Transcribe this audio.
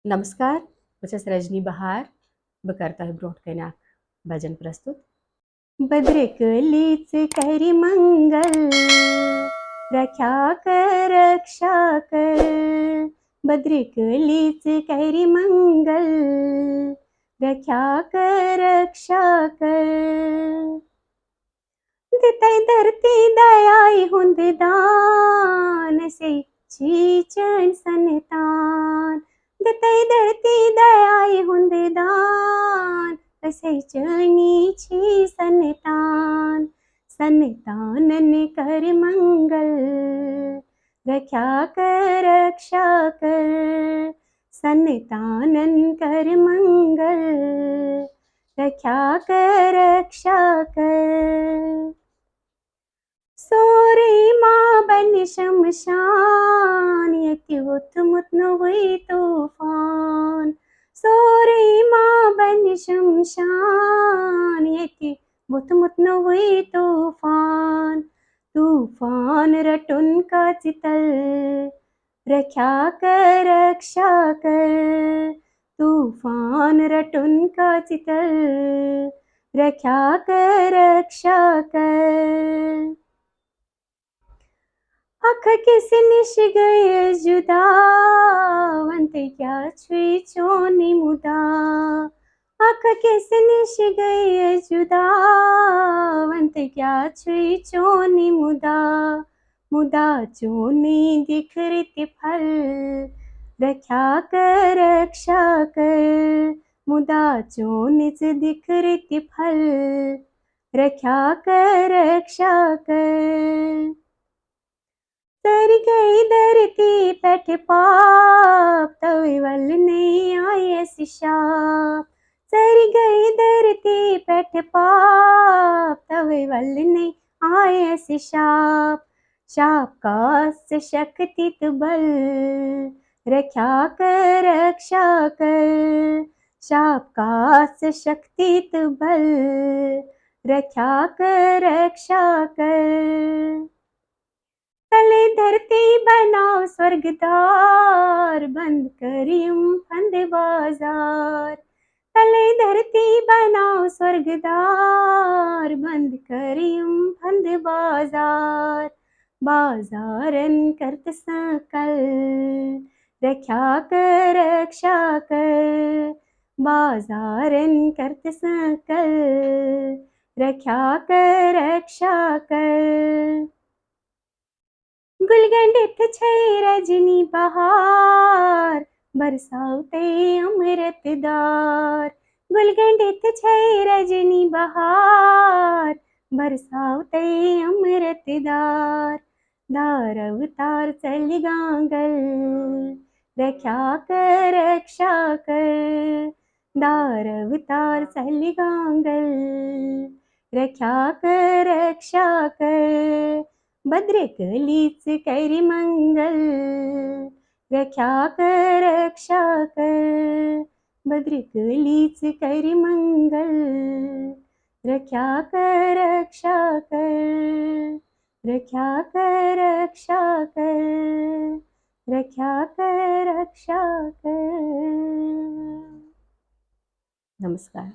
नमस्कार, बस रजनी बहार बकरता है ब्रोट के नाक भजन प्रस्तुत। भद्रकलीच करी मंगल रक्षा कर रक्षा कर, भद्रकलीच करी मंगल रक्षा कर रक्षा कर। दितई धरती दयाई हुंद दान से चीचन संतान, दितई धरती दयाई हुंद दान असे चनी छी संतान। संतानन कर मंगल रक्षा कर रक्षा कर, संतानन कर मंगल रक्षा कर रक्षा कर। सोरे माँ बन शमशान यति उत्मुत न हुई तूफान, सोरे माँ बन शमशान यति उत्मुत न हुई तूफान। तूफान रटुन का चितल रक्षा कर रक्षा कर, तूफान रटुन का चितल रक्षा कर रक्षा कर। अख किस निश गए जुदा वंत क्या छुई चोनी मुदा, अख किस निश गए जुदा वंत क्या छुई चोनी मुदा। मुदा चोनी दिख रीति फल रक्षा कर रक्षा कर, मुदा चोनिच दिख रीति फल रक्षा कर रक्षा कर। तर गई धरती पट पाप तवे वल नहीं आई ऐसी शाप, तर गई धरती पट पाप तवे वल नहीं आए ऐसी शाप। शाप का शक्ति बल रक्षा कर रक्षा कर, शाप का शक्ति बल रक्षा कर रक्षा कर। तले धरती बनाओ स्वर्गद्वार बंद करियम फंद बाजार, तले धरती बनाओ स्वर्गद्वार बंद करियम फंद बाजार। बाजारन करत सकल रक्षा कर रक्षा कर, बाजारन करत सकल रक्षा कर रक्षा कर। गुलगंडित छै रजनी बहार बरसाउते अमृतदार, गुलगंडित छै रजनी बहार बरसाउते अमृतदार। दार अवतार चल गांगल रक्षा कर रक्षा कर, दार अवतार चल गांगल रक्षा कर रक्षा कर। भद्रकलीच करी मंगल रक्षा कर रक्षा कर, भद्रकलीच करी मंगल रक्षा कर रक्षा कर, रक्षा कर रक्षा कर, रक्षा कर रक्षा कर। नमस्कार।